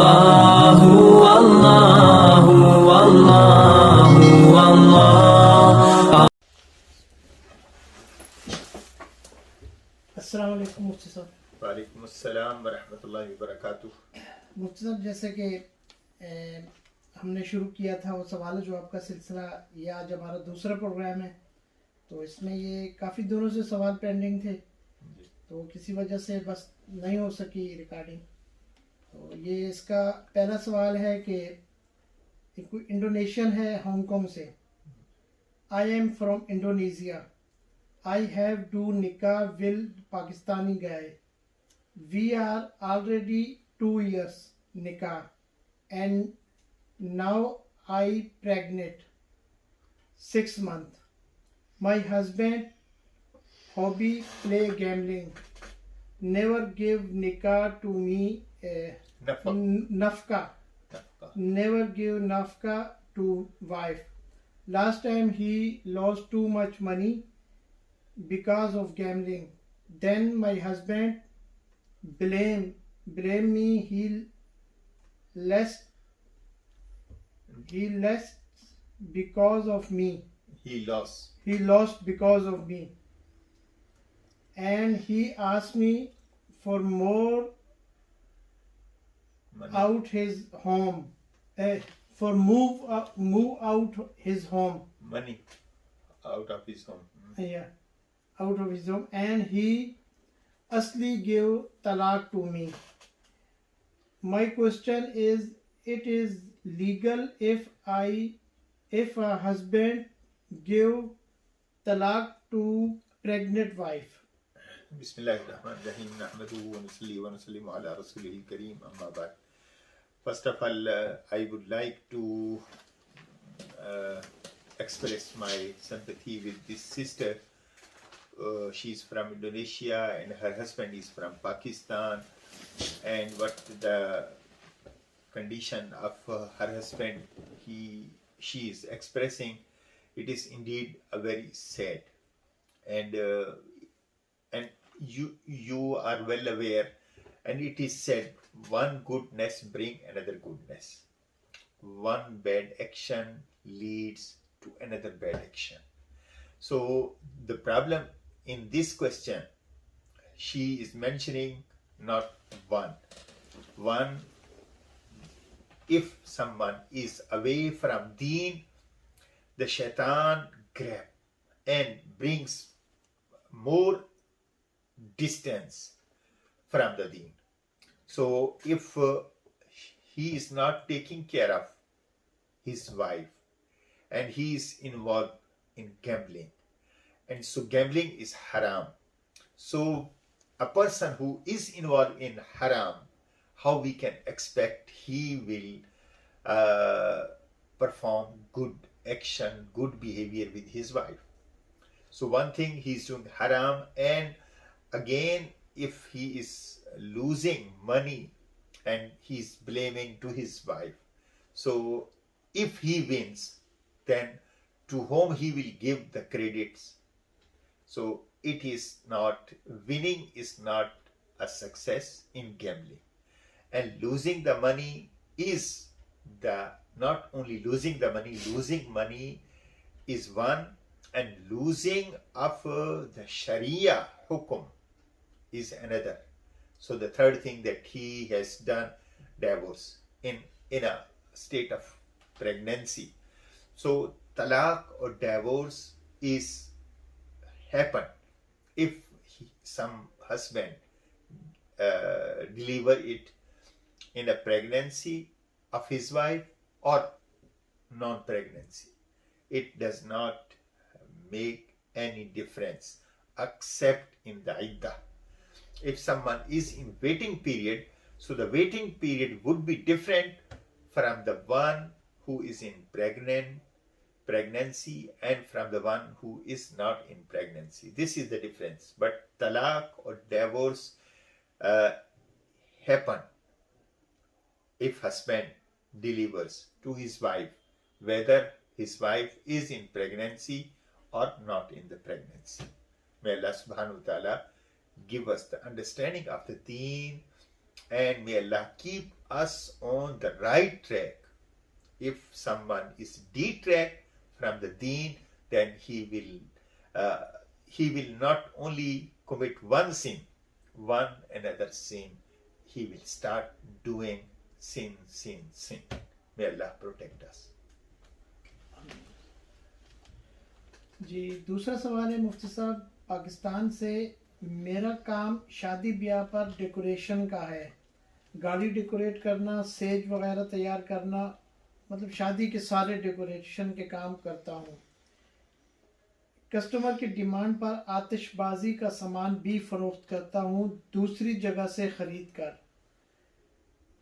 Allahu, Allahu, Allahu, Allah. السلام علیکم مفتی صاحب. وعلیکم السلام ورحمۃ اللہ وبرکاتہ. مفتی صاحب جیسے کہ ہم نے شروع کیا تھا وہ سوال جواب کا سلسلہ، یہ آج ہمارا دوسرا پروگرام ہے، تو اس میں یہ کافی دنوں سے سوال پینڈنگ تھے، تو کسی وجہ سے بس نہیں ہو سکی ریکارڈنگ. تو یہ اس کا پہلا سوال ہے کہ کوئی انڈونیشین ہے ہانگ کانگ سے. I am from Indonesia. I have do nikah with Pakistani guy. We are already 2 years nikah and now I pregnant 6 months. My husband hobby play gambling. Never give nikah to me nafka. Never give nafka to wife. Last time he lost too much money because of gambling. Then my husband blame me. He less because of me. He lost because of me, and he asked me for more money. out his home, for move out his home. Money out of his home. Yeah, out of his home, and he asli gave talaq to me. My question is, it is legal if a husband give talaq to pregnant wife? بسم اللہ الرحمن الرحیم. نحمده ونصلي ونسلم على رسوله الكريم. اما بعد. First of all, I would like to express my sympathy with this sister. She is from Indonesia and her husband is from Pakistan, and what the condition of her husband she is expressing, it is indeed a very sad, and you are well aware, and it is said one goodness bring another goodness, one bad action leads to another bad action. So the problem in this question, she is mentioning not one, if someone is away from deen, the shaitan grab and brings more distance from the deen. So if he is not taking care of his wife and he is involved in gambling, and so gambling is haram. So a person who is involved in haram, how we can expect he will perform good action, good behavior with his wife? So one thing, he is doing haram, and again if he is losing money and he is blaming to his wife, so if he wins, then to whom he will give the credits? So it is not, winning is not a success in gambling, and losing the money is not only losing money is one, and losing of the Sharia hukum is another. So the third thing, that he has done divorce in a state of pregnancy. So talaq or divorce is happen if some husband deliver it in a pregnancy of his wife or non-pregnancy. It does not make any difference except in the iddah. If someone is in waiting period, so the waiting period would be different from the one who is in pregnancy and from the one who is not in pregnancy. This is the difference. But talaq or divorce happen if husband delivers to his wife, whether his wife is in pregnancy or not in the pregnancy. May Allah subhanahu wa ta'ala give us the understanding of the deen and may Allah keep us on the right track. If someone is detract from the deen, then he will not only commit one sin, one another sin. He will start doing sin. May Allah protect us. جی دوسرا سوال ہے مفتی صاحب پاکستان سے، میرا کام شادی بیاہ پر decoration کا ہے، گاڑی ڈیکوریٹ کرنا، سیج وغیرہ تیار کرنا، مطلب شادی کے سارے ڈیکوریشن کے کام کرتا ہوں۔ کسٹمر کی ڈیمانڈ پر آتش بازی کا سامان بھی فروخت کرتا ہوں دوسری جگہ سے خرید کر۔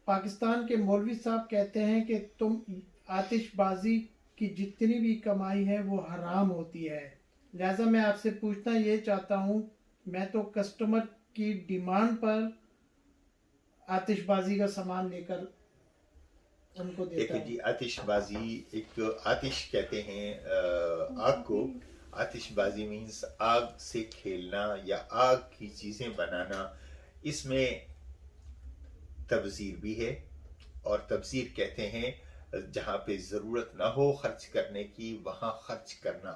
پاکستان کے مولوی صاحب کہتے ہیں کہ تم آتش بازی کی جتنی بھی کمائی ہے وہ حرام ہوتی ہے، لہذا میں آپ سے پوچھنا یہ چاہتا ہوں، میں تو کسٹمر کی ڈیمانڈ پر آتش بازی کا سامان لے کر ان کو دیتا دیکھیں ہوں۔ جی، آتش بازی ایک آتش کہتے ہیں آگ کو۔ آتش بازی مینس آگ سے کھیلنا یا آگ کی چیزیں بنانا، اس میں تبذیر بھی ہے، اور تبذیر کہتے ہیں جہاں پہ ضرورت نہ ہو خرچ کرنے کی وہاں خرچ کرنا۔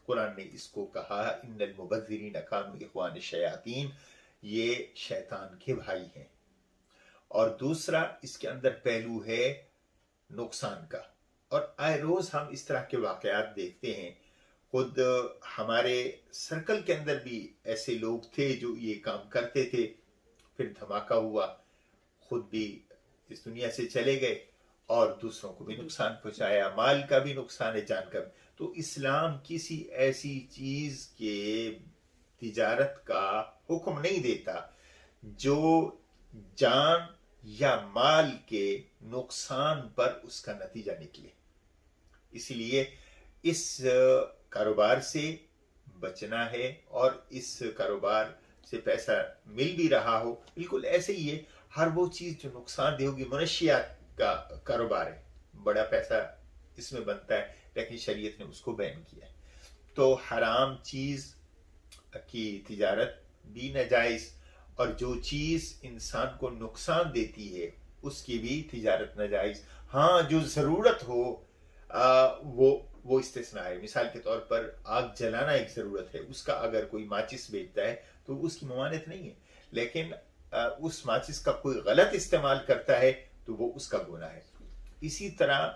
قرآن نے اس کو کہا ان المبذرین کانوا اخوان الشیاطین، یہ شیطان کے بھائی ہیں۔ اور دوسرا اس کے اندر پہلو ہے نقصان کا، اور آئے روز ہم اس طرح کے واقعات دیکھتے ہیں۔ خود ہمارے سرکل کے اندر بھی ایسے لوگ تھے جو یہ کام کرتے تھے، پھر دھماکہ ہوا، خود بھی اس دنیا سے چلے گئے اور دوسروں کو بھی نقصان پہنچایا، مال کا بھی نقصان ہے، جان کا بھی۔ تو اسلام کسی ایسی چیز کے تجارت کا حکم نہیں دیتا جو جان یا مال کے نقصان پر اس کا نتیجہ نکلے۔ اس لیے اس کاروبار سے بچنا ہے، اور اس کاروبار سے پیسہ مل بھی رہا ہو، بالکل ایسے ہی ہے ہر وہ چیز جو نقصان دہ ہوگی۔ منشیات کا کاروبار ہے، بڑا پیسہ اس میں بنتا ہے، لیکن شریعت نے اس کو بین کیا ہے۔ تو حرام چیز کی تجارت بھی ناجائز، اور جو چیز انسان کو نقصان دیتی ہے اس کی بھی تجارت ناجائز۔ ہاں جو ضرورت ہو وہ استثناء ہے۔ مثال کے طور پر آگ جلانا ایک ضرورت ہے، اس کا اگر کوئی ماچس بیچتا ہے تو اس کی ممانعت نہیں ہے، لیکن اس ماچس کا کوئی غلط استعمال کرتا ہے تو وہ اس کا گناہ ہے۔ اسی طرح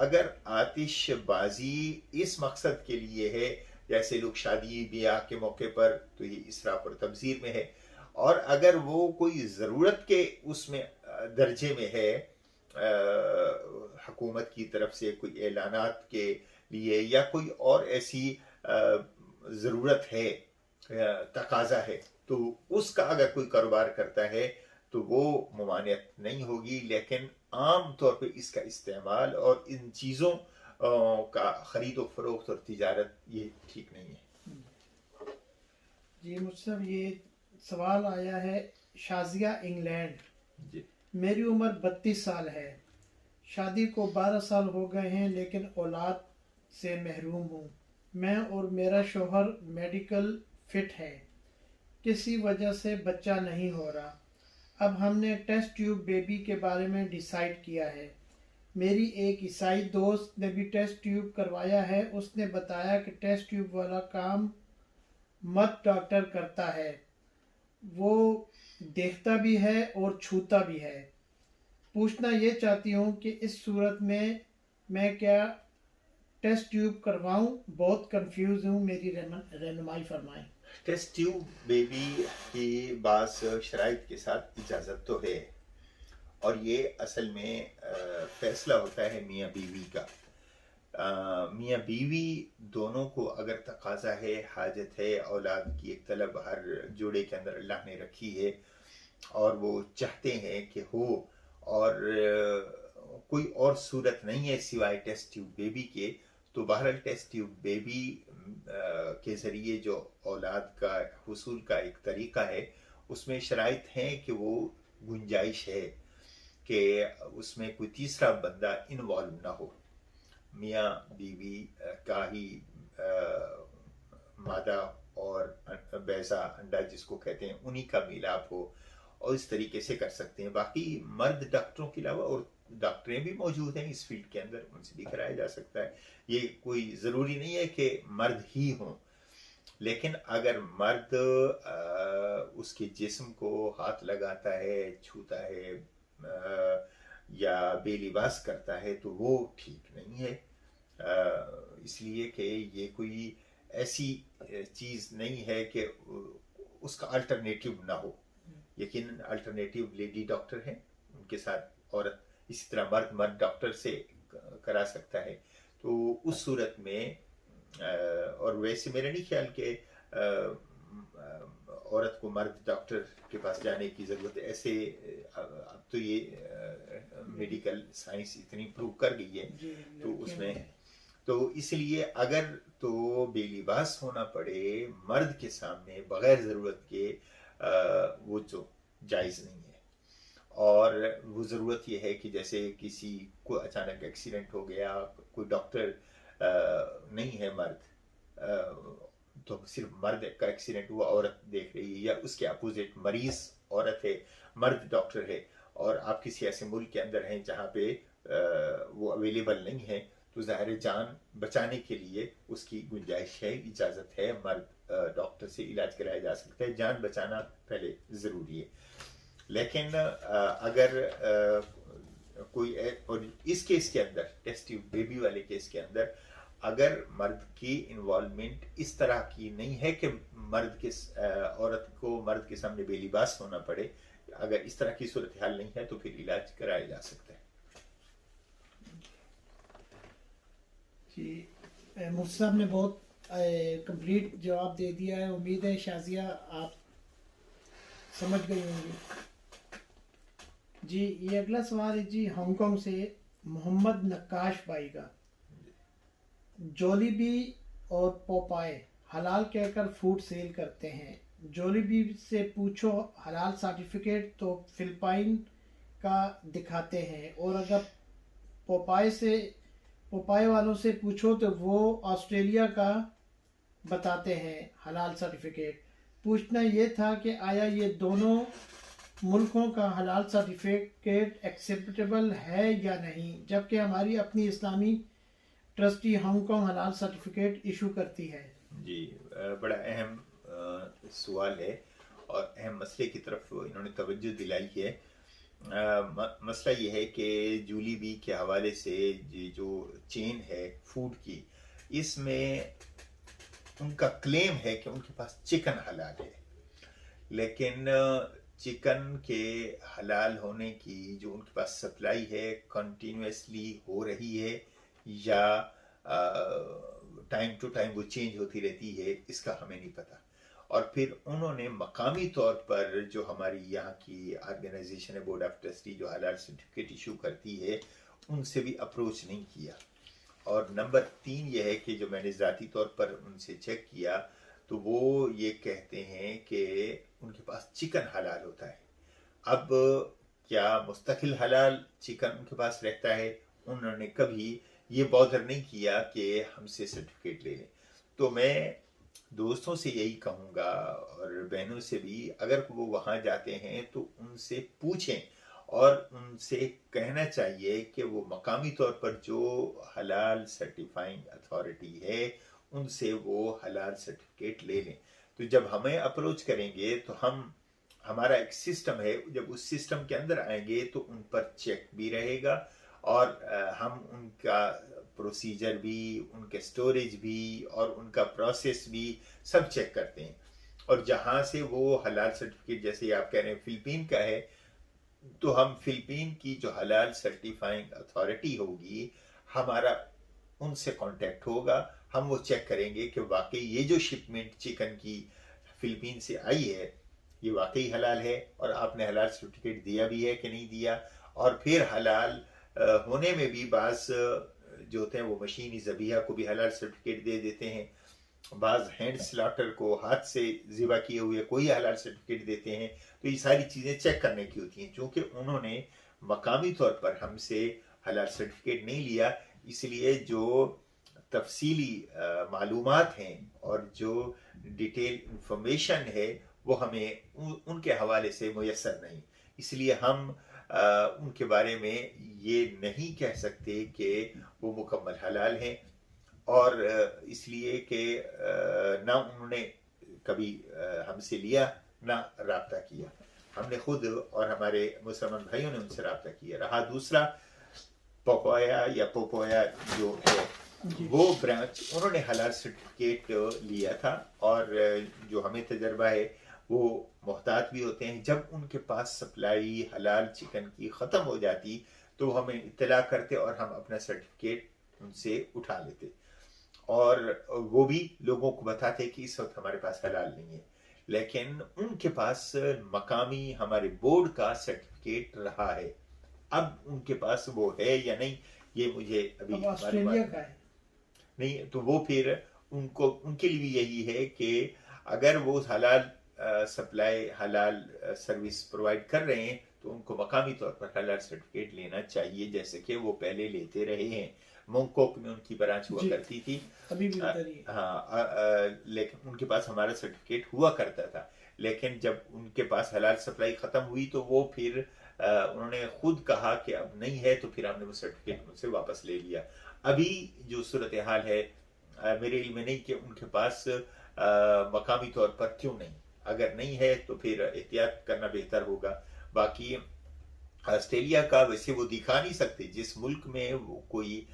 اگر آتش بازی اس مقصد کے لیے ہے، جیسے لوگ شادی بیاہ کے موقع پر، تو یہ اسراف اور تبذیر میں ہے۔ اور اگر وہ کوئی ضرورت کے اس میں درجے میں ہے، حکومت کی طرف سے کوئی اعلانات کے لیے یا کوئی اور ایسی ضرورت ہے، تقاضا ہے، تو اس کا اگر کوئی کاروبار کرتا ہے تو وہ ممانعت نہیں ہوگی، لیکن عام طور پہ اس کا استعمال اور ان چیزوں کا خرید و فروخت اور تجارت یہ ٹھیک نہیں ہے۔ جی مجھ یہ سوال آیا ہے شازیہ انگلینڈ۔ جی میری عمر 32 سال ہے، شادی کو 12 سال ہو گئے ہیں، لیکن اولاد سے محروم ہوں۔ میں اور میرا شوہر میڈیکل فٹ ہے، کسی وجہ سے بچہ نہیں ہو رہا۔ اب ہم نے ٹیسٹ ٹیوب بیبی کے بارے میں ڈیسائیڈ کیا ہے۔ میری ایک عیسائی دوست نے بھی ٹیسٹ ٹیوب کروایا ہے، اس نے بتایا کہ ٹیسٹ ٹیوب والا کام مت ڈاکٹر کرتا ہے، وہ دیکھتا بھی ہے اور چھوتا بھی ہے۔ پوچھنا یہ چاہتی ہوں کہ اس صورت میں کیا ٹیسٹ ٹیوب کرواؤں؟ بہت کنفیوز ہوں، میری رہنمائی فرمائیں۔ ٹیسٹ ٹیوب بیبی کی بعض شرائط کے ساتھ اجازت تو ہے، اور یہ اصل میں فیصلہ ہوتا ہے میاں بیوی کا۔ میاں بیوی دونوں کو اگر تقاضا ہے، حاجت ہے، اولاد کی ایک طلب ہر جوڑے کے اندر اللہ نے رکھی ہے، اور وہ چاہتے ہیں کہ ہو، اور کوئی اور صورت نہیں ہے سوائے ٹیسٹ ٹیوب بیبی کے، تو بہرحال ٹیسٹ ٹیوب بیبی کے ذریعے جو اولاد کا حصول کا ایک طریقہ ہے، اس میں شرائط ہیں کہ وہ گنجائش ہے کہ اس میں کوئی تیسرا بندہ انوالو نہ ہو، میاں بیوی کا ہی مادہ اور بیضہ انڈا جس کو کہتے ہیں انہی کا میلاپ ہو، اور اس طریقے سے کر سکتے ہیں. باقی مرد ڈاکٹروں کے علاوہ اور ڈاکٹریں بھی موجود ہیں اس فیلڈ کے اندر, ان سے بھی کرایا جا سکتا ہے. یہ کوئی ضروری نہیں ہے کہ مرد ہی ہوں, لیکن اگر مرد اس کے جسم کو ہاتھ لگاتا ہے, چھوتا ہے یا بے لباس کرتا ہے تو وہ ٹھیک نہیں ہے, اس لیے کہ یہ کوئی ایسی چیز نہیں ہے کہ اس کا الٹرنیٹیو نہ ہو. یقیناً الٹرنیٹیو لیڈی ڈاکٹر ہیں, ان کے ساتھ عورت, اسی طرح مرد ڈاکٹر سے کرا سکتا ہے. تو اس صورت میں اور ویسے میرا نہیں خیال کہ عورت کو مرد ڈاکٹر کے پاس جانے کی ضرورت ہے. ایسے اب تو یہ میڈیکل سائنس اتنی پروو کر گئی ہے, تو اس میں تو اس لیے اگر تو بے لباس ہونا پڑے مرد کے سامنے بغیر ضرورت کے, وہ جو جائز نہیں ہے. اور وہ ضرورت یہ ہے کہ جیسے کسی کو اچانک ایکسیڈنٹ ہو گیا, کوئی ڈاکٹر نہیں ہے مرد, تو صرف مرد کا ایکسیڈنٹ ہوا, عورت دیکھ رہی ہے, یا اس کے اپوزٹ مریض عورت ہے, مرد ڈاکٹر ہے, اور آپ کسی ایسے ملک کے اندر ہیں جہاں پہ وہ اویلیبل نہیں ہے, تو ظاہر جان بچانے کے لیے اس کی گنجائش ہے, اجازت ہے, مرد ڈاکٹر سے علاج کرایا جا سکتا ہے. جان بچانا پہلے ضروری ہے. لیکن اگر کوئی, اور اس کیس کے اندر ٹیسٹ ٹیوب بیبی والے کیس کے اندر اگر مرد کی انوالومنٹ اس طرح کی نہیں ہے کہ مرد کے عورت کو مرد کے سامنے بے لباس ہونا پڑے, اگر اس طرح کی صورتحال نہیں ہے تو پھر علاج کرایا جا سکتا ہے. جی مفتی صاحب نے بہت کمپلیٹ جواب دے دیا ہے. امید ہے شازیہ آپ سمجھ گئی ہوں گی. جی یہ اگلا سوال ہے جی ہانگ کانگ سے محمد نقاش بھائی کا. جولی بی اور پوپائے حلال کہہ کر فوڈ سیل کرتے ہیں. جولی بی سے پوچھو حلال سرٹیفکیٹ تو فلپائن کا دکھاتے ہیں, اور اگر پوپائے والوں سے پوچھو تو وہ آسٹریلیا کا بتاتے ہیں حلال سرٹیفکیٹ. پوچھنا یہ تھا کہ آیا یہ دونوں ملکوں کا حلال سرٹیفکیٹ ایکسیپٹیبل ہے یا نہیں, جبکہ ہماری اپنی اسلامی ٹرسٹی ہانگ کانگ حلال سرٹیفکیٹ ایشو کرتی ہے. جی بڑا اہم سوال ہے اور اہم مسئلے کی طرف انہوں نے توجہ دلائی ہے. مسئلہ یہ ہے کہ جولی بی کے حوالے سے جو چین ہے فوڈ کی, اس میں ان کا کلیم ہے کہ ان کے پاس چکن حلال ہے, لیکن چکن کے حلال ہونے کی جو ان کے پاس سپلائی ہے کنٹینیوسلی ہو رہی ہے یا ٹائم ٹو ٹائم وہ چینج ہوتی رہتی ہے, اس کا ہمیں نہیں پتہ. اور پھر انہوں نے مقامی طور پر جو ہماری یہاں کی آرگنائزیشن ہے بورڈ آف ٹرسٹی جو حلال سرٹیفکیٹ ایشو کرتی ہے, ان سے بھی اپروچ نہیں کیا. اور نمبر 3 یہ ہے کہ جو میں نے ذاتی طور پر ان سے چیک کیا تو وہ یہ کہتے ہیں کہ ان کے پاس چکن حلال ہوتا ہے. اب کیا مستقل حلال چکن ان کے پاس رہتا ہے, انہوں نے کبھی یہ بادر نہیں کیا کہ ہم سے سرٹیفکیٹ لے لیں. تو میں دوستوں سے یہی کہوں گا اور بہنوں سے بھی, اگر وہ وہاں جاتے ہیں تو ان سے پوچھیں اور ان سے کہنا چاہیے کہ وہ مقامی طور پر جو حلال سرٹیفائنگ اتھارٹی ہے ان سے وہ حلال سرٹیفکیٹ لے لیں. تو جب ہمیں اپروچ کریں گے تو ہمارا ایک سسٹم ہے, جب اس سسٹم کے اندر آئیں گے تو ان پر چیک بھی رہے گا اور ہم ان کا پروسیجر بھی, ان کے سٹوریج بھی اور ان کا پروسیس بھی سب چیک کرتے ہیں. اور جہاں سے وہ حلال سرٹیفکیٹ, جیسے آپ کہہ رہے ہیں فلپین کا ہے, تو ہم فلپین کی جو حلال سرٹیفائنگ اتھارٹی ہوگی ہمارا ان سے کانٹیکٹ ہوگا, ہم وہ چیک کریں گے کہ واقعی یہ جو شپمنٹ چکن کی فلپین سے آئی ہے یہ واقعی حلال ہے اور آپ نے حلال سرٹیفکیٹ دیا بھی ہے کہ نہیں دیا. اور پھر حلال ہونے میں بھی بعض جو ہوتے ہیں وہ مشینی ذبیحہ کو بھی حلال سرٹیفکیٹ دے دیتے ہیں, بعض ہینڈ سلاٹر کو ہاتھ سے ذبح کیے ہوئے کوئی حلال سرٹیفکیٹ دیتے ہیں. تو یہ ساری چیزیں چیک کرنے کی ہوتی ہیں. چونکہ انہوں نے مقامی طور پر ہم سے حلال سرٹیفکیٹ نہیں لیا, اس لیے جو تفصیلی معلومات ہیں اور جو ڈیٹیل انفارمیشن ہے وہ ہمیں ان کے حوالے سے میسر نہیں. اس لیے ہم ان کے بارے میں یہ نہیں کہہ سکتے کہ وہ مکمل حلال ہیں، اور اس لیے کہ نہ انہوں نے کبھی ہم سے لیا نہ رابطہ کیا. ہم نے خود اور ہمارے مسلمان بھائیوں نے ان سے رابطہ کیا. رہا دوسرا پپایا یا پوپویا جو ہے وہ برانچ، انہوں نے حلال سرٹیفکیٹ لیا تھا، اور جو ہمیں تجربہ ہے وہ محتاط بھی ہوتے ہیں. جب ان کے پاس سپلائی حلال چکن کی ختم ہو جاتی تو وہ ہمیں اطلاع کرتے اور ہم اپنا سرٹیفکیٹ ان سے اٹھا لیتے، اور وہ بھی لوگوں کو بتاتے کہ اس وقت ہمارے پاس حلال نہیں ہے. لیکن ان کے پاس مقامی ہمارے بورڈ کا سرٹیفکیٹ رہا ہے. اب ان کے پاس وہ ہے یا نہیں یہ مجھے ابھی آسٹریلیا کا ہے نہیں. تو وہ پھر ان کے لیے بھی یہی ہے کہ اگر وہ حلال سپلائی حلال سروس پرووائڈ کر رہے ہیں تو ان کو مقامی طور پر حلال سرٹیفکیٹ لینا چاہیے، جیسے کہ وہ پہلے لیتے رہے ہیں. مونگکوک میں ان کی برانچ ہوا کرتی تھی، ابھی بھی ادھر ہی ہے. ہاں، لیکن ان کے پاس ہمارا سرٹیفکیٹ ہوا کرتا تھا. لیکن جب ان کے پاس حلال سپلائی ختم ہوئی تو وہ پھر انہوں نے خود کہا کہ اب نہیں ہے، تو پھر ہم نے وہ سرٹیفکیٹ ان سے واپس لے لیا. ابھی جو صورتحال ہے میرے علم میں نہیں کہ ان کے پاس مقامی طور پر کیوں نہیں. اگر نہیں ہے تو پھر احتیاط کرنا بہتر ہوگا. باقی آسٹریلیا کا ویسے وہ دکھا نہیں سکتے، جس ملک میں وہ کوئی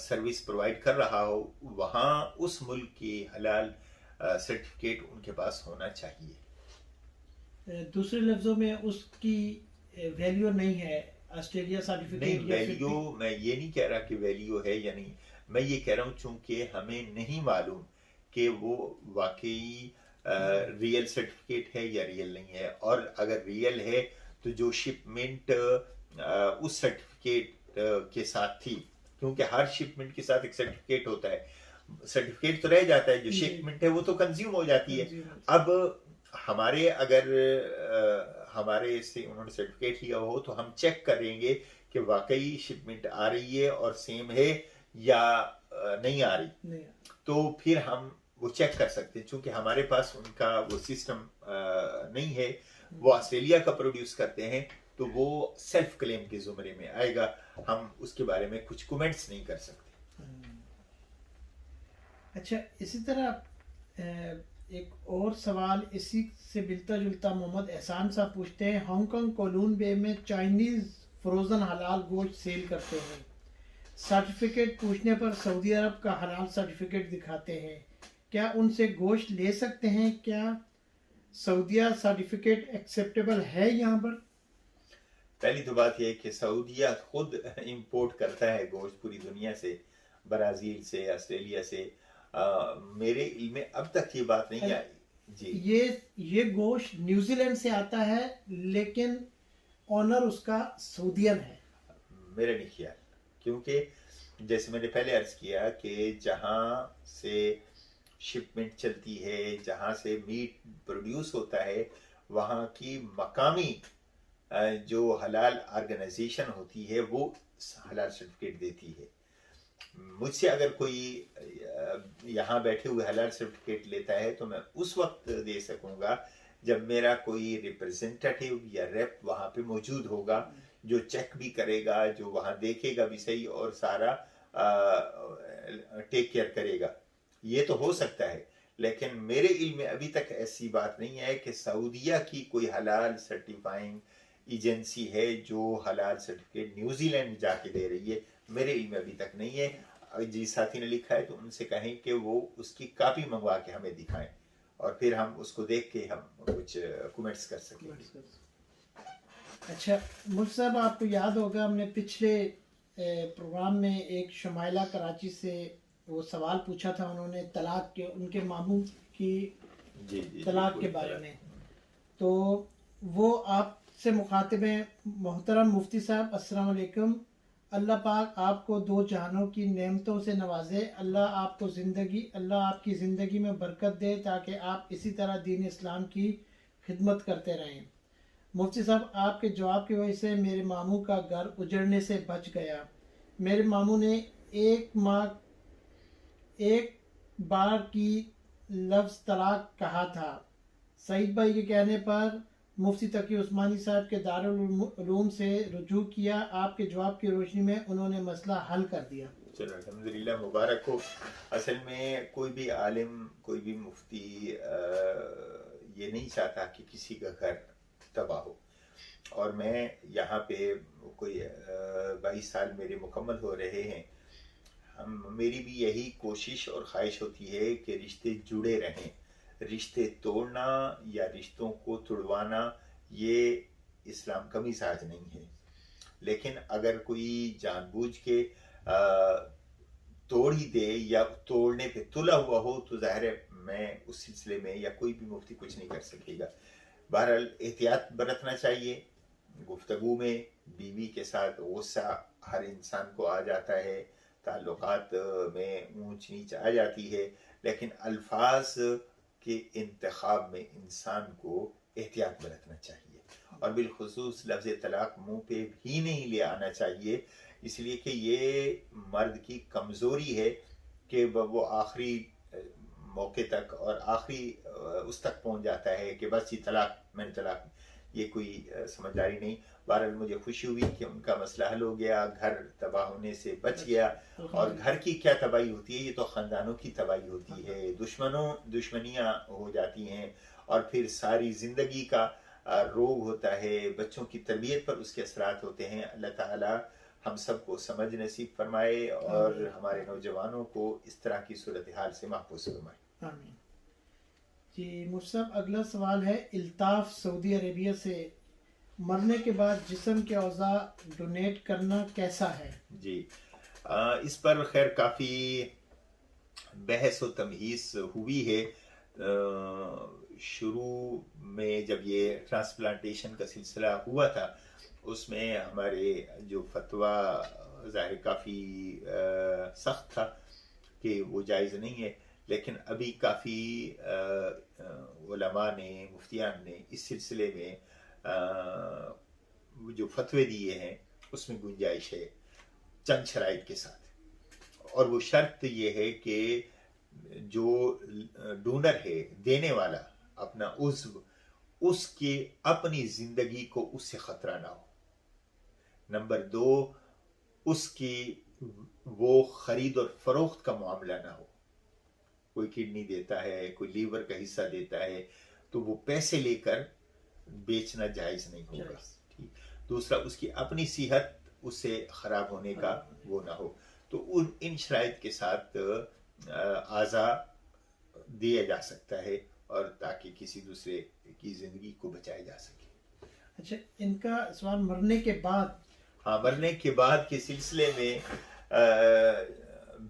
سروس پرووائڈ کر رہا ہو وہاں اس ملک کی حلال سرٹیفکیٹ ان کے پاس ہونا چاہیے. دوسرے لفظوں میں اس کی ویلیو نہیں ہے آسٹریلیا سرٹیفکیٹ. نہیں، ویلیو میں یہ نہیں کہہ رہا کہ ویلیو ہے یا نہیں، میں یہ کہہ رہا ہوں چونکہ ہمیں نہیں معلوم کہ وہ واقعی ریئل سرٹیفکیٹ ہے یا ریئل نہیں ہے. اور اگر ریئل ہے تو جو شپمنٹ اس سرٹیفکیٹ کے ساتھ تھی، کیونکہ ہر شپمنٹ کے ساتھ ایک سرٹیفکیٹ ہوتا ہے، سرٹیفکیٹ تو رہ جاتا ہے، جو شپمنٹ ہے وہ تو کنزیوم ہو جاتی ہے. اب ہمارے اگر ہمارے سے انہوں نے سرٹیفکیٹ لیا ہو تو ہم چیک کریں گے کہ واقعی شپمنٹ آ رہی ہے اور سیم ہے یا نہیں آ رہی، تو پھر ہم وہ چیک کر سکتے ہیں. چونکہ ہمارے پاس ان کا وہ سسٹم نہیں ہے، وہ آسٹریلیا کا پروڈیوس کرتے ہیں، تو وہ سیلف کلیم کے زمرے میں آئے گا. ہم اس کے بارے میں کچھ کومنٹس نہیں کر سکتے. اچھا، اسی طرح ایک اور سوال اسی سے ملتا جلتا محمد احسان صاحب پوچھتے ہیں، ہانگ کانگ کولون بے میں چائنیز فروزن حلال گوشت سیل کرتے ہیں، سرٹیفکیٹ پوچھنے پر سعودی عرب کا حلال سرٹیفکیٹ دکھاتے ہیں، کیا ان سے گوشت لے سکتے ہیں؟ کیا سعودیہ سرٹیفکیٹ ایکسیپٹیبل ہے یہاں پر؟ پہلی تو بات یہ ہے کہ سعودیہ خود امپورٹ کرتا ہے گوشت پوری دنیا سے، برازیل سے، آسٹریلیا سے. میرے علم میں اب تک یہ بات نہیں آئی. جی، یہ گوشت نیوزی لینڈ سے آتا ہے لیکن آنر اس کا سعودین ہے. میرا نہیں خیال، کیونکہ جیسے میں نے پہلے عرض کیا کہ جہاں سے شپمنٹ چلتی ہے، جہاں سے میٹ پروڈیوس ہوتا ہے، وہاں کی مقامی جو حلال آرگنائزیشن ہوتی ہے وہ حلال سرٹیفکیٹ دیتی ہے. مجھ سے اگر کوئی یہاں بیٹھے ہوئے حلال سرٹیفکیٹ لیتا ہے تو میں اس وقت دے سکوں گا جب میرا کوئی ریپرزینٹیٹیو یا ریپ وہاں پہ موجود ہوگا، جو چیک بھی کرے گا، جو وہاں دیکھے گا بھی صحیح اور سارا ٹیک کیئر کرے گا. یہ تو ہو سکتا ہے، لیکن میرے علم میں ابھی تک ایسی بات نہیں ہے کہ سعودیہ کی کوئی حلال سرٹیفائنگ ایجنسی ہے جو حلال سرٹیفکیٹ نیوزی لینڈ جا کے دے رہی ہے. میرے علم میں ابھی تک نہیں ہے. جی ساتھی نے لکھا ہے تو ان سے کہیں کہ وہ اس کی کاپی منگوا کے ہمیں دکھائیں اور پھر ہم اس کو دیکھ کے ہم کچھ کومنٹس کر سکیں گے. اچھا مجھ صاحب، آپ کو یاد ہوگا ہم نے پچھلے پروگرام میں ایک شمائلہ کراچی سے وہ سوال پوچھا تھا، انہوں نے طلاق کے، ان کے ماموں کی طلاق کے بارے میں. تو وہ آپ سے مخاطب ہیں، محترم مفتی صاحب السلام علیکم، اللہ پاک آپ کو دو جہانوں کی نعمتوں سے نوازے، اللہ آپ کی زندگی میں برکت دے تاکہ آپ اسی طرح دین اسلام کی خدمت کرتے رہیں. مفتی صاحب، آپ کے جواب کی وجہ سے میرے ماموں کا گھر اجڑنے سے بچ گیا. میرے ماموں نے ایک بار کی لفظ طلاق کہا تھا، سعید بھائی کے کہنے پر مفتی تقی عثمانی صاحب کے دارالعلوم سے رجوع کیا. آپ کے جواب کی روشنی میں انہوں نے مسئلہ حل کر دیا. چلو الحمدللہ مبارک ہو. اصل میں کوئی بھی عالم کوئی بھی مفتی یہ نہیں چاہتا کہ کسی کا گھر تباہ ہو. اور میں یہاں پہ کوئی 22 سال میرے مکمل ہو رہے ہیں. میری بھی یہی کوشش اور خواہش ہوتی ہے کہ رشتے جڑے رہیں. رشتے توڑنا یا رشتوں کو توڑوانا یہ اسلام کا مزاج نہیں ہے. لیکن اگر کوئی جان بوجھ کے توڑ ہی دے یا توڑنے پہ تلا ہوا ہو تو ظاہر ہے میں اس سلسلے میں یا کوئی بھی مفتی کچھ نہیں کر سکے گا. بہرحال احتیاط برتنا چاہیے. گفتگو میں بیوی کے ساتھ غصہ ہر انسان کو آ جاتا ہے, تعلقات میں اونچ نیچ آ جاتی ہے, لیکن الفاظ کے انتخاب میں انسان کو احتیاط برتنا چاہیے. اور بالخصوص لفظ طلاق منہ پہ بھی نہیں لے آنا چاہیے, اس لیے کہ یہ مرد کی کمزوری ہے کہ وہ آخری موقع تک اور آخری اس تک پہنچ جاتا ہے کہ بس یہ طلاق میں نے طلاق. یہ کوئی سمجھداری نہیں. بہرحال مجھے خوشی ہوئی کہ ان کا مسئلہ حل ہو گیا, گھر تباہ ہونے سے بچ گیا. اور گھر کی کیا تباہی ہوتی ہے, یہ تو خاندانوں کی تباہی ہوتی ہے. دشمنیاں ہو جاتی ہیں اور پھر ساری زندگی کا روگ ہوتا ہے, بچوں کی تربیت پر اس کے اثرات ہوتے ہیں. اللہ تعالی ہم سب کو سمجھ نصیب فرمائے اور ہمارے نوجوانوں کو اس طرح کی صورتحال سے محفوظ فرمائے. آمین. جی مفتی صاحب اگلا سوال ہے الطاف سعودی عربیہ سے. مرنے کے بعد جسم کے اعضاء ڈونیٹ کرنا کیسا ہے؟ جی اس پر خیر کافی بحث و تمہیز ہوئی ہے. شروع میں جب یہ ٹرانسپلانٹیشن کا سلسلہ ہوا تھا اس میں ہمارے جو فتویٰ ظاہر کافی سخت تھا کہ وہ جائز نہیں ہے. لیکن ابھی کافی علماء نے مفتیان نے اس سلسلے میں جو فتوے دیے ہیں اس میں گنجائش ہے چند شرائط کے ساتھ. اور وہ شرط یہ ہے کہ جو ڈونر ہے, دینے والا, اپنا عضو, اس کی اپنی زندگی کو اس سے خطرہ نہ ہو. نمبر 2, اس کی وہ خرید اور فروخت کا معاملہ نہ ہو. کوئی کڈنی دیتا ہے, کوئی لیور کا حصہ دیتا ہے, تو وہ پیسے لے کر بیچنا جائز نہیں ہوگا. ٹھیک. دوسرا, اس کی اپنی صحت اس سے خراب ہونے کا وہ نہ ہو. تو ان شرائط کے ساتھ اعضاء دیا جا سکتا ہے اور تاکہ کسی دوسرے کی زندگی کو بچایا جا سکے. اچھا, ان کا سوال مرنے کے بعد. ہاں, مرنے کے بعد کے سلسلے میں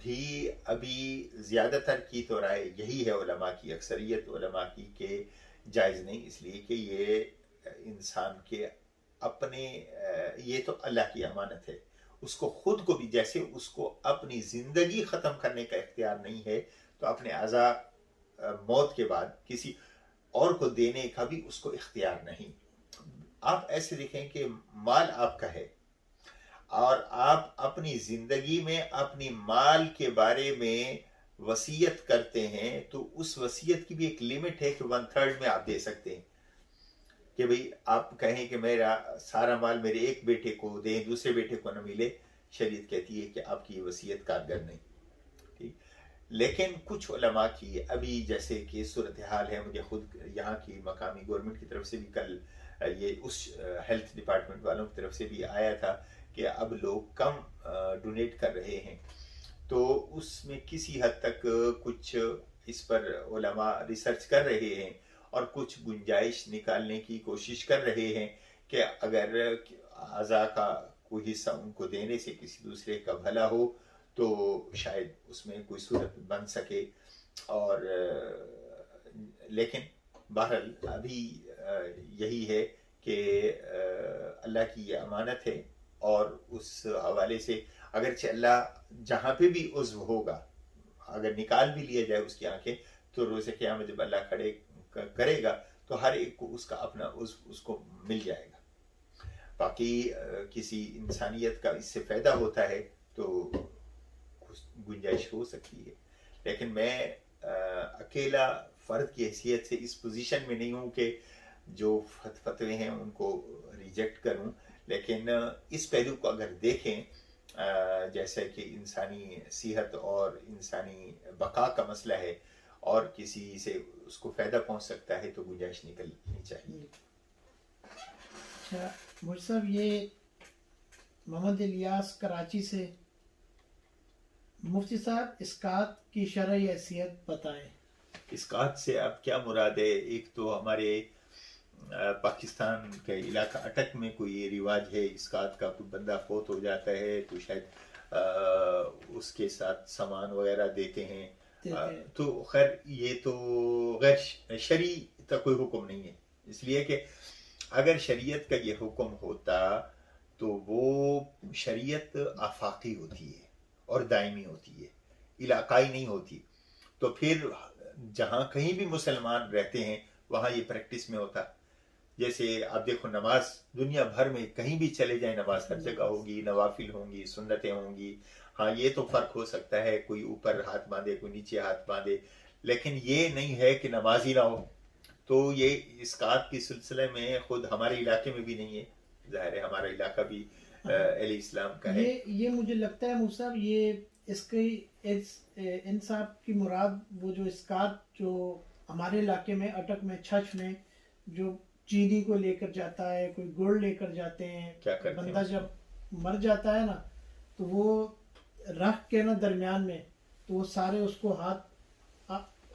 بھی ابھی زیادہ تر کی تو رائے یہی ہے علماء کی, اکثریت علماء کی, کہ جائز نہیں. اس لیے کہ یہ انسان کے اپنے, یہ تو اللہ کی امانت ہے, اس کو خود کو بھی, جیسے اس کو اپنی زندگی ختم کرنے کا اختیار نہیں ہے تو اپنے اعضاء موت کے بعد کسی اور کو دینے کا بھی اس کو اختیار نہیں. آپ ایسے دیکھیں کہ مال آپ کا ہے اور آپ اپنی زندگی میں اپنی مال کے بارے میں وصیت کرتے ہیں تو اس وصیت کی بھی ایک لیمٹ ہے کہ 1/3 میں آپ دے سکتے ہیں. کہ بھئی آپ کہیں کہ میرا سارا مال میرے ایک بیٹے کو دیں, دوسرے بیٹے کو نہ ملے, شریعت کہتی ہے کہ آپ کی یہ وصیت کارگر نہیں. ٹھیک. لیکن کچھ علماء کی ابھی جیسے کہ صورتحال ہے, مجھے خود یہاں کی مقامی گورنمنٹ کی طرف سے بھی کل یہ اس ہیلتھ ڈپارٹمنٹ والوں کی طرف سے بھی آیا تھا کہ اب لوگ کم ڈونیٹ کر رہے ہیں. تو اس میں کسی حد تک کچھ اس پر علماء ریسرچ کر رہے ہیں اور کچھ گنجائش نکالنے کی کوشش کر رہے ہیں کہ اگر اعضاء کا کوئی حصہ ان کو دینے سے کسی دوسرے کا بھلا ہو تو شاید اس میں کوئی صورت بن سکے. اور لیکن بہرحال ابھی یہی ہے کہ اللہ کی یہ امانت ہے اور اس حوالے سے اگرچہ اللہ جہاں پہ بھی عضو ہوگا اگر نکال بھی لیا جائے اس کی آنکھیں تو روز قیامت جب اللہ کھڑے کرے گا تو ہر ایک کو اس کا اپنا عضو اس کو مل جائے گا. باقی کسی انسانیت کا اس سے فائدہ ہوتا ہے تو گنجائش ہو سکتی ہے. لیکن میں اکیلا فرد کی حیثیت سے اس پوزیشن میں نہیں ہوں کہ جو فتوے ہیں ان کو ریجیکٹ کروں، لیکن اس پہلو کو اگر دیکھیں جیسے کہ انسانی صحت اور انسانی بقا کا مسئلہ ہے اور کسی سے اس کو فائدہ پہنچ سکتا ہے تو گنجائش نکلنی چاہیے. اچھا مجھ صاحب، یہ محمد الیاس کراچی سے، مفتی صاحب اسقاط کی شرعی حیثیت بتائیں. اسقاط سے اب کیا مراد ہے؟ ایک تو ہمارے پاکستان کے علاقہ اٹک میں کوئی یہ رواج ہے اسقاط کا، کوئی بندہ فوت ہو جاتا ہے تو شاید اس کے ساتھ سامان وغیرہ دیتے ہیں. تو خیر یہ تو غیر شرعی کا کوئی حکم نہیں ہے، اس لیے کہ اگر شریعت کا یہ حکم ہوتا تو وہ شریعت آفاقی ہوتی ہے اور دائمی ہوتی ہے، علاقائی نہیں ہوتی. تو پھر جہاں کہیں بھی مسلمان رہتے ہیں وہاں یہ پریکٹس میں ہوتا. جیسے آپ دیکھو نماز دنیا بھر میں کہیں بھی چلے جائیں نماز ہر جگہ ہوگی، نوافل ہوں گی، سنتیں ہوں گی. ہاں یہ تو فرق ہو سکتا ہے، کوئی اوپر ہاتھ باندھے کوئی نیچے ہاتھ باندھے، لیکن یہ نہیں ہے کہ نماز ہی نہ ہو. تو یہ اسقاط کے سلسلے میں خود ہمارے علاقے میں بھی نہیں ہے، ظاہر ہے ہمارا علاقہ بھی اہل اسلام کا ہے. یہ مجھے لگتا ہے مصعب یہ اس کی انصاف کی مراد وہ جو اسقاط جو ہمارے علاقے میں اٹک میں چھچ میں جو چینی کو لے کر جاتا ہے، کوئی گڑ لے کر جاتے ہیں، بندہ جب مر جاتا ہے نا تو وہ رکھ کے نا درمیان میں تو وہ سارے اس کو ہاتھ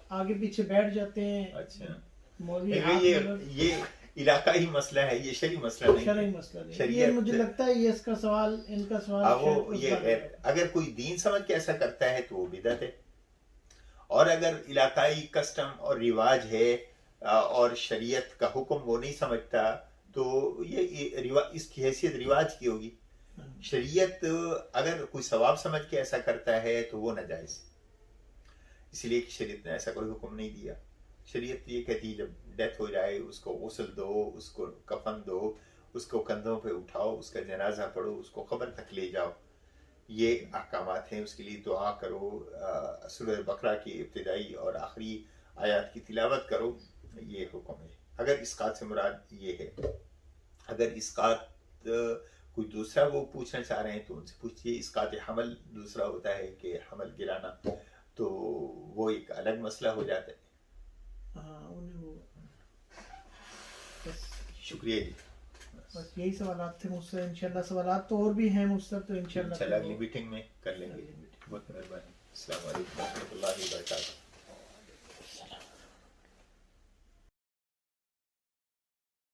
آگے پیچھے بیٹھ جاتے ہیں. اچھا مولوی یہ علاقائی مسئلہ ہے، یہ شرعی مسئلہ نہیں. شرعی مسئلہ نہیں. یہ مجھے لگتا ہے یہ اس کا سوال، ان کا سوال اگر کوئی دین سمجھ کے ایسا کرتا ہے تو وہ بدعت ہے، اور اگر علاقائی کسٹم اور رواج ہے اور شریعت کا حکم وہ نہیں سمجھتا تو یہ اس کی حیثیت رواج کی ہوگی. شریعت اگر کوئی ثواب سمجھ کے ایسا کرتا ہے تو وہ ناجائز، اس لیے کہ شریعت نے ایسا کوئی حکم نہیں دیا. شریعت یہ کہتی ہے جب ڈیتھ ہو جائے اس کو غسل دو، اس کو کفن دو، اس کو کندھوں پہ اٹھاؤ، اس کا جنازہ پڑھو، اس کو قبر تک لے جاؤ. یہ احکامات ہیں. اس کے لیے دعا کرو، سورہ بقرہ کی ابتدائی اور آخری آیات کی تلاوت کرو، یہ حکم ہے. اگر اسقاط سے مراد یہ ہے. اگر اسقاط کوئی دوسرا وہ پوچھنا چاہ رہے ہیں تو ان سے پوچھئے. اسقاط حمل دوسرا ہوتا ہے کہ حمل گرانا، تو وہ ایک الگ مسئلہ ہو جاتا ہے. شکریہ جی. بس یہی سوالات تھے مجھ سے. انشاءاللہ سوالات تو اور بھی ہیں مجھ سے، تو انشاءاللہ اگلی میٹنگ میں کر لیں گے. بہت مہربانی. السلام علیکم و رحمۃ اللہ وبرکاتہ.